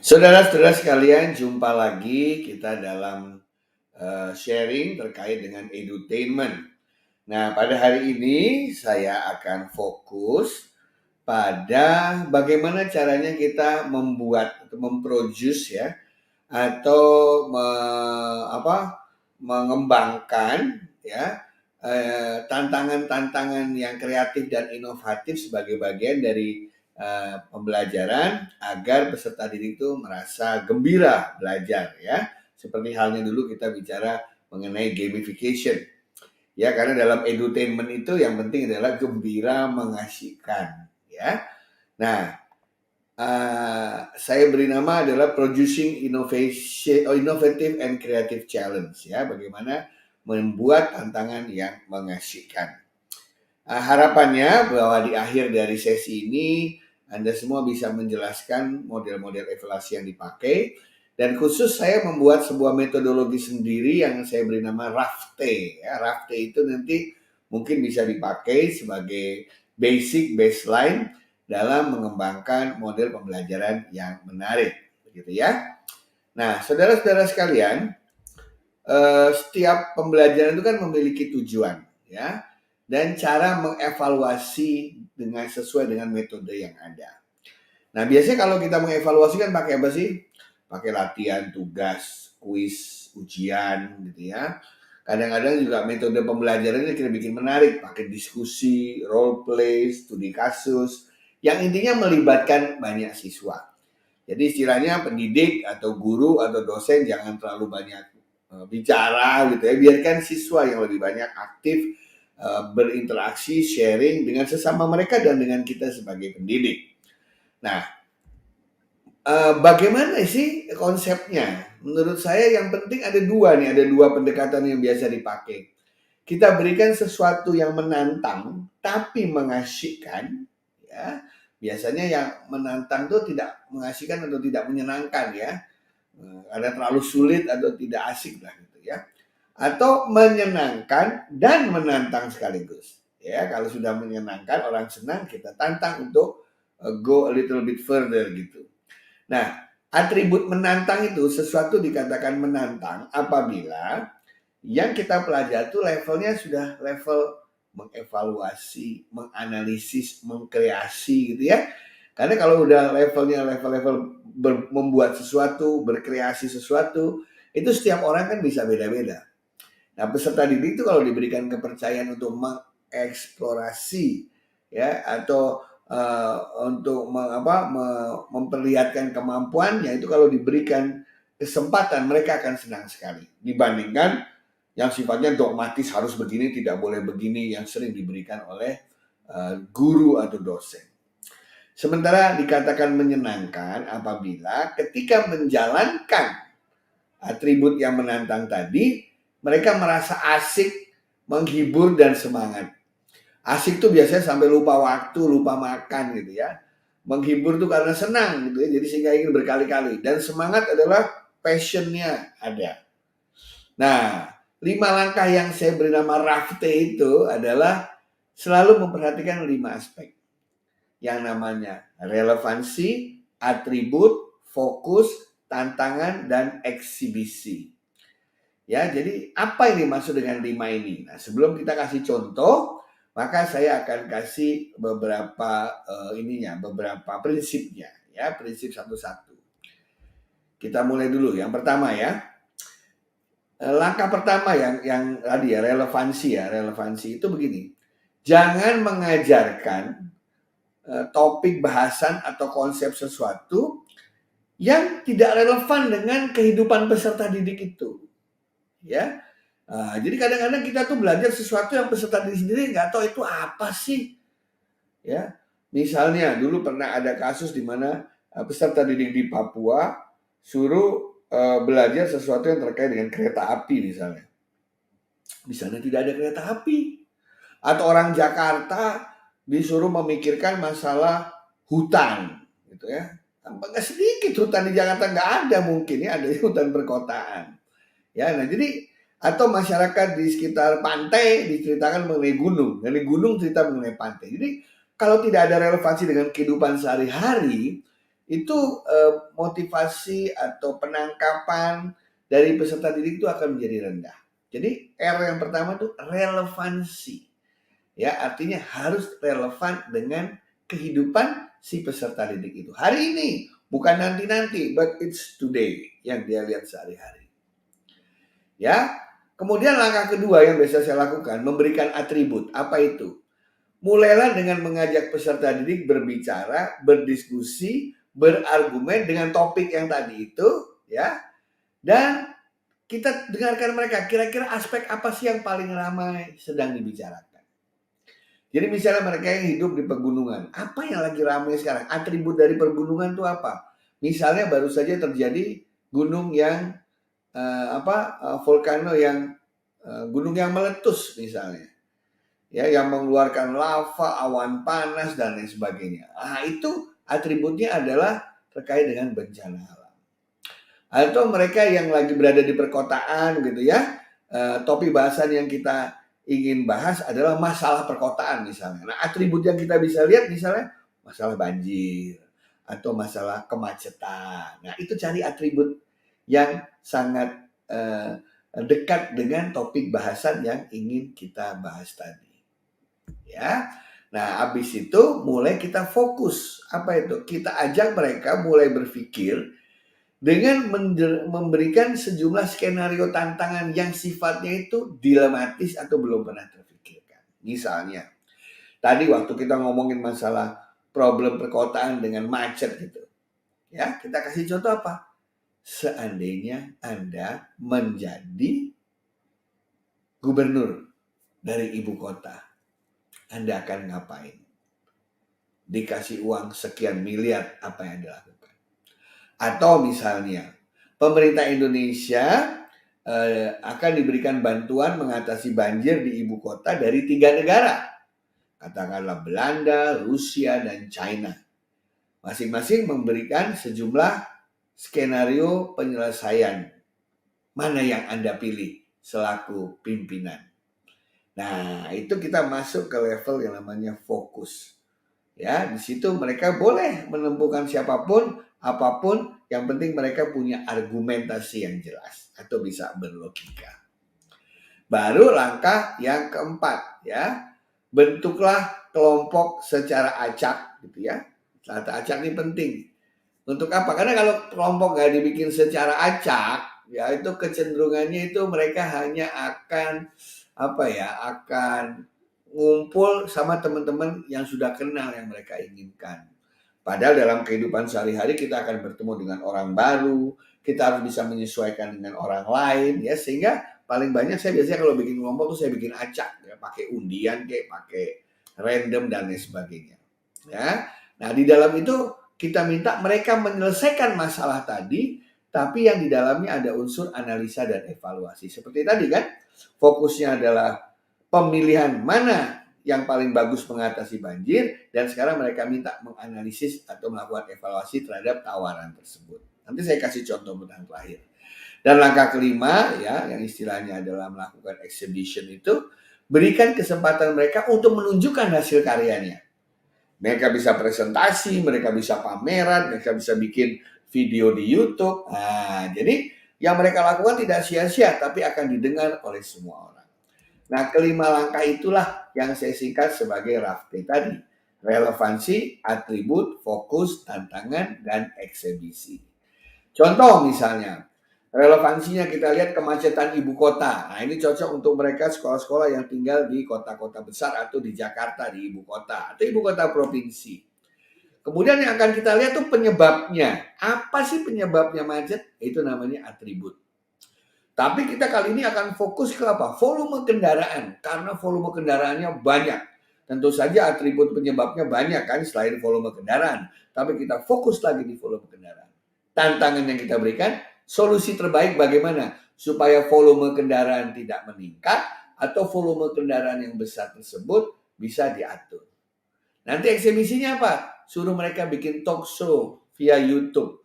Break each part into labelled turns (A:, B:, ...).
A: Saudara-saudara sekalian, jumpa lagi kita dalam sharing terkait dengan edutainment. Nah, pada hari ini saya akan fokus pada bagaimana caranya kita membuat atau memproduce ya, atau mengembangkan ya tantangan-tantangan yang kreatif dan inovatif sebagai bagian dari pembelajaran agar peserta didik itu merasa gembira belajar ya. Seperti halnya dulu kita bicara mengenai gamification. Ya, karena dalam edutainment itu yang penting adalah gembira, mengasihkan ya. Nah, saya beri nama adalah Producing Innovative and Creative Challenge ya. Bagaimana membuat tantangan yang mengasihkan. Harapannya bahwa di akhir dari sesi ini Anda semua bisa menjelaskan model-model evaluasi yang dipakai, dan khusus saya membuat sebuah metodologi sendiri yang saya beri nama RAFTE ya. RAFTE itu nanti mungkin bisa dipakai sebagai basic baseline dalam mengembangkan model pembelajaran yang menarik, begitu ya. Nah, saudara-saudara sekalian, setiap pembelajaran itu kan memiliki tujuan ya, dan cara mengevaluasi dengan sesuai dengan metode yang ada. Nah, biasanya kalau kita mengevaluasi kan pakai apa sih? Pakai latihan, tugas, kuis, ujian gitu ya. Kadang-kadang juga metode pembelajarannya kita bikin menarik, pakai diskusi, role play, studi kasus, yang intinya melibatkan banyak siswa. Jadi istilahnya pendidik atau guru atau dosen jangan terlalu banyak bicara gitu ya, biarkan siswa yang lebih banyak aktif berinteraksi, sharing dengan sesama mereka dan dengan kita sebagai pendidik. Nah, bagaimana sih konsepnya? Menurut saya yang penting ada dua pendekatan yang biasa dipakai. Kita berikan sesuatu yang menantang tapi mengasihkan ya. Biasanya yang menantang itu tidak mengasihkan atau tidak menyenangkan ya. Ada terlalu sulit atau tidak asik lah gitu ya. Atau menyenangkan dan menantang sekaligus. Ya, kalau sudah menyenangkan orang senang, kita tantang untuk go a little bit further gitu. Nah, atribut menantang itu sesuatu dikatakan menantang apabila yang kita pelajari itu levelnya sudah level mengevaluasi, menganalisis, mengkreasi gitu ya. Karena kalau udah levelnya level-level membuat sesuatu, berkreasi sesuatu, itu setiap orang kan bisa beda-beda. Nah, peserta didik itu kalau diberikan kepercayaan untuk mengeksplorasi ya, atau untuk memperlihatkan kemampuannya, itu kalau diberikan kesempatan mereka akan senang sekali dibandingkan yang sifatnya dogmatis harus begini, tidak boleh begini, yang sering diberikan oleh guru atau dosen. Sementara dikatakan menyenangkan apabila ketika menjalankan atribut yang menantang tadi, mereka merasa asik, menghibur, dan semangat. Asik tuh biasanya sampai lupa waktu, lupa makan gitu ya. Menghibur tuh karena senang gitu ya, jadi sehingga ingin berkali-kali. Dan semangat adalah passionnya ada. Nah, 5 langkah yang saya beri nama RAFTE itu adalah selalu memperhatikan 5 aspek. Yang namanya relevansi, atribut, fokus, tantangan, dan eksibisi. Ya, jadi apa yang dimaksud dengan 5 ini? Nah, sebelum kita kasih contoh, maka saya akan kasih beberapa beberapa prinsipnya ya, prinsip satu-satu. Kita mulai dulu. Yang pertama ya. Langkah pertama yang tadi ya, relevansi itu begini. Jangan mengajarkan topik bahasan atau konsep sesuatu yang tidak relevan dengan kehidupan peserta didik itu. Ya. Jadi kadang-kadang kita tuh belajar sesuatu yang peserta didik sendiri nggak tahu itu apa sih. Ya. Misalnya dulu pernah ada kasus di mana peserta didik di Papua suruh belajar sesuatu yang terkait dengan kereta api misalnya. Di sana tidak ada kereta api. Atau orang Jakarta disuruh memikirkan masalah hutan gitu ya. Nggak sedikit hutan di Jakarta, nggak ada mungkin ya, ada hutan perkotaan. Ya, nah jadi atau masyarakat di sekitar pantai diceritakan mengenai gunung, dari gunung cerita mengenai pantai. Jadi kalau tidak ada relevansi dengan kehidupan sehari-hari, itu motivasi atau penangkapan dari peserta didik itu akan menjadi rendah. Jadi R yang pertama itu relevansi. Ya, artinya harus relevan dengan kehidupan si peserta didik itu. Hari ini, bukan nanti-nanti, but it's today yang dia lihat sehari-hari. Ya. Kemudian langkah kedua yang biasa saya lakukan, memberikan atribut. Apa itu? Mulailah dengan mengajak peserta didik berbicara, berdiskusi, berargumen dengan topik yang tadi itu, ya. Dan kita dengarkan mereka, kira-kira aspek apa sih yang paling ramai sedang dibicarakan. Jadi misalnya mereka yang hidup di pegunungan, apa yang lagi ramai sekarang? Atribut dari pegunungan itu apa? Misalnya baru saja terjadi gunung yang volcano yang gunung yang meletus misalnya, ya, yang mengeluarkan lava, awan panas dan lain sebagainya. Nah, itu atributnya adalah terkait dengan bencana alam. Atau mereka yang lagi berada di perkotaan gitu ya, topik bahasan yang kita ingin bahas adalah masalah perkotaan misalnya. Nah, atribut yang kita bisa lihat misalnya masalah banjir atau masalah kemacetan. Nah, itu cari atribut yang sangat dekat dengan topik bahasan yang ingin kita bahas tadi. Ya. Nah, habis itu mulai kita fokus. Apa itu? Kita ajak mereka mulai berpikir dengan memberikan sejumlah skenario tantangan yang sifatnya itu dilematis atau belum pernah terpikirkan. Misalnya, tadi waktu kita ngomongin masalah problem perkotaan dengan macet gitu. Ya, kita kasih contoh apa? Seandainya Anda menjadi gubernur dari ibu kota, Anda akan ngapain? Dikasih uang sekian miliar, apa yang Anda lakukan? Atau misalnya, pemerintah Indonesia akan diberikan bantuan mengatasi banjir di ibu kota dari 3 negara. Katakanlah Belanda, Rusia, dan China. Masing-masing memberikan sejumlah skenario penyelesaian. Mana yang Anda pilih selaku pimpinan? Nah, itu kita masuk ke level yang namanya fokus. Ya, di situ mereka boleh menemukan siapapun, apapun, yang penting mereka punya argumentasi yang jelas atau bisa berlogika. Baru langkah yang keempat, ya. Bentuklah kelompok secara acak gitu ya. Kata acak ini penting. Untuk apa? Karena kalau kelompok nggak dibikin secara acak, ya itu kecenderungannya itu mereka hanya akan akan ngumpul sama teman-teman yang sudah kenal yang mereka inginkan. Padahal dalam kehidupan sehari-hari kita akan bertemu dengan orang baru, kita harus bisa menyesuaikan dengan orang lain, ya, sehingga paling banyak saya biasanya kalau bikin kelompok tuh saya bikin acak, ya, pakai undian, kayak pakai random dan lain sebagainya. Ya, nah di dalam itu kita minta mereka menyelesaikan masalah tadi, tapi yang di dalamnya ada unsur analisa dan evaluasi. Seperti tadi kan, fokusnya adalah pemilihan mana yang paling bagus mengatasi banjir, dan sekarang mereka minta menganalisis atau melakukan evaluasi terhadap tawaran tersebut. Nanti saya kasih contoh yang terakhir. Dan langkah kelima, ya, yang istilahnya adalah melakukan exhibition itu, berikan kesempatan mereka untuk menunjukkan hasil karyanya. Mereka bisa presentasi, mereka bisa pameran, mereka bisa bikin video di YouTube. Nah, jadi yang mereka lakukan tidak sia-sia, tapi akan didengar oleh semua orang. Nah, kelima langkah itulah yang saya singkat sebagai RAFT tadi. Relevansi, atribut, fokus, tantangan, dan eksebisi. Contoh misalnya, relevansinya kita lihat kemacetan ibu kota. Nah, ini cocok untuk mereka sekolah-sekolah yang tinggal di kota-kota besar atau di Jakarta, di ibu kota atau ibu kota provinsi. Kemudian yang akan kita lihat tuh penyebabnya. Apa sih penyebabnya macet? Itu namanya atribut. Tapi kita kali ini akan fokus ke apa? Volume kendaraan. Karena volume kendaraannya banyak. Tentu saja atribut penyebabnya banyak kan selain volume kendaraan. Tapi kita fokus lagi di volume kendaraan. Tantangan yang kita berikan, solusi terbaik bagaimana supaya volume kendaraan tidak meningkat atau volume kendaraan yang besar tersebut bisa diatur. Nanti eksibisinya apa? Suruh mereka bikin talk show via YouTube.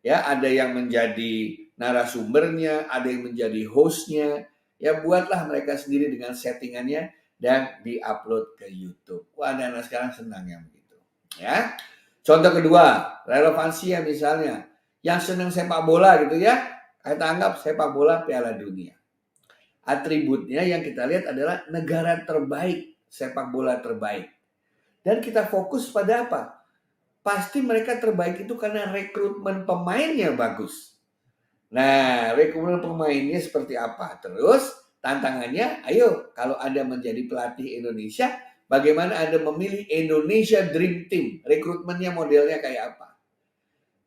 A: Ya, ada yang menjadi narasumbernya, ada yang menjadi hostnya. Ya, buatlah mereka sendiri dengan settingannya dan diupload ke YouTube. Wah, anak-anak sekarang senang yang begitu. Ya. Contoh kedua, relevansi ya misalnya, yang senang sepak bola gitu ya, kita anggap sepak bola Piala Dunia. Atributnya yang kita lihat adalah negara terbaik, sepak bola terbaik. Dan kita fokus pada apa? Pasti mereka terbaik itu karena rekrutmen pemainnya bagus. Nah, rekrutmen pemainnya seperti apa? Terus tantangannya, ayo kalau Anda menjadi pelatih Indonesia, bagaimana Anda memilih Indonesia Dream Team? Rekrutmennya modelnya kayak apa?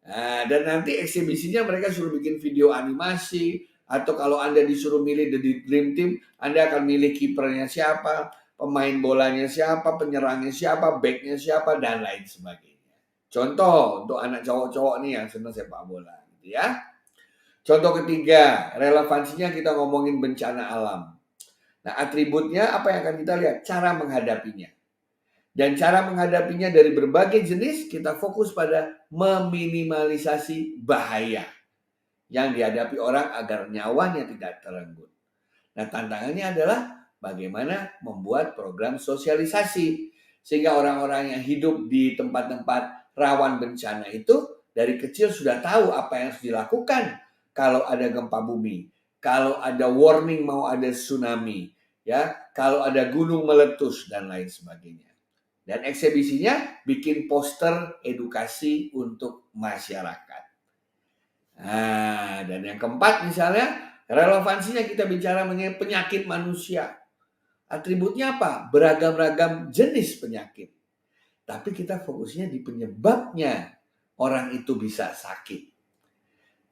A: Nah, dan nanti eksibisinya mereka suruh bikin video animasi, atau kalau Anda disuruh milih The Dream Team, Anda akan milih kipernya siapa, pemain bolanya siapa, penyerangnya siapa, backnya siapa, dan lain sebagainya. Contoh untuk anak cowok-cowok nih yang senang sepak bola, gitu ya. Contoh ketiga, relevansinya kita ngomongin bencana alam. Nah, atributnya apa yang akan kita lihat? Cara menghadapinya. Dan cara menghadapinya dari berbagai jenis, kita fokus pada meminimalisasi bahaya yang dihadapi orang agar nyawanya tidak terenggut. Nah, tantangannya adalah bagaimana membuat program sosialisasi sehingga orang-orang yang hidup di tempat-tempat rawan bencana itu dari kecil sudah tahu apa yang harus dilakukan kalau ada gempa bumi, kalau ada warning mau ada tsunami, ya, kalau ada gunung meletus dan lain sebagainya. Dan eksibisinya bikin poster edukasi untuk masyarakat. Nah, dan yang keempat misalnya, relevansinya kita bicara mengenai penyakit manusia. Atributnya apa? Beragam-ragam jenis penyakit. Tapi kita fokusnya di penyebabnya orang itu bisa sakit.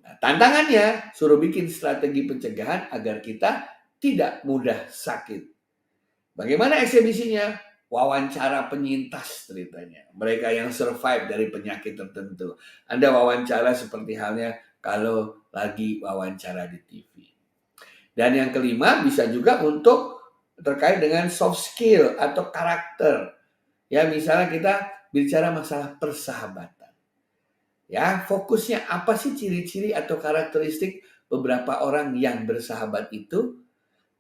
A: Nah, tantangannya suruh bikin strategi pencegahan agar kita tidak mudah sakit. Bagaimana eksibisinya? Wawancara penyintas ceritanya. Mereka yang survive dari penyakit tertentu. Anda wawancara seperti halnya kalau lagi wawancara di TV. Dan yang kelima bisa juga untuk terkait dengan soft skill atau karakter. Ya, misalnya kita bicara masalah persahabatan. Ya, fokusnya apa sih ciri-ciri atau karakteristik beberapa orang yang bersahabat itu?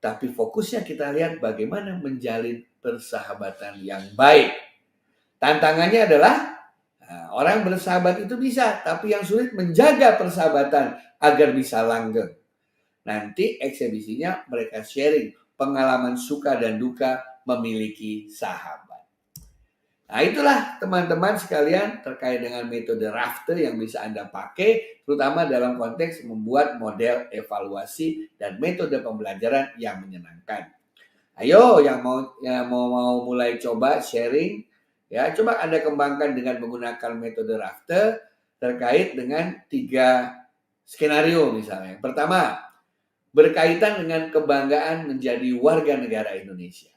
A: Tapi fokusnya kita lihat bagaimana menjalin persahabatan yang baik. Tantangannya adalah orang bersahabat itu bisa, tapi yang sulit menjaga persahabatan agar bisa langgeng. Nanti eksibisinya mereka sharing pengalaman suka dan duka memiliki sahabat. Nah, itulah teman-teman sekalian terkait dengan metode Rafter yang bisa Anda pakai, terutama dalam konteks membuat model evaluasi dan metode pembelajaran yang menyenangkan. Ayo yang mau mulai coba sharing, ya coba Anda kembangkan dengan menggunakan metode Rafter terkait dengan 3 skenario misalnya. Yang pertama, berkaitan dengan kebanggaan menjadi warga negara Indonesia.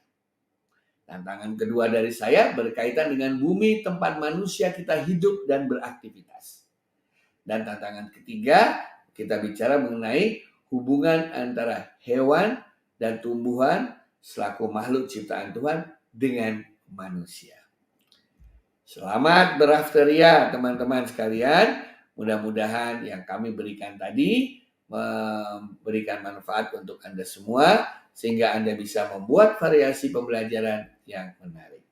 A: Tantangan kedua dari saya berkaitan dengan bumi tempat manusia kita hidup dan beraktivitas. Dan tantangan ketiga, kita bicara mengenai hubungan antara hewan dan tumbuhan selaku makhluk ciptaan Tuhan dengan manusia. Selamat berafteria teman-teman sekalian. Mudah-mudahan yang kami berikan tadi memberikan manfaat untuk Anda semua sehingga Anda bisa membuat variasi pembelajaran yang menarik.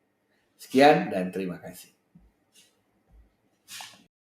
A: Sekian dan terima kasih.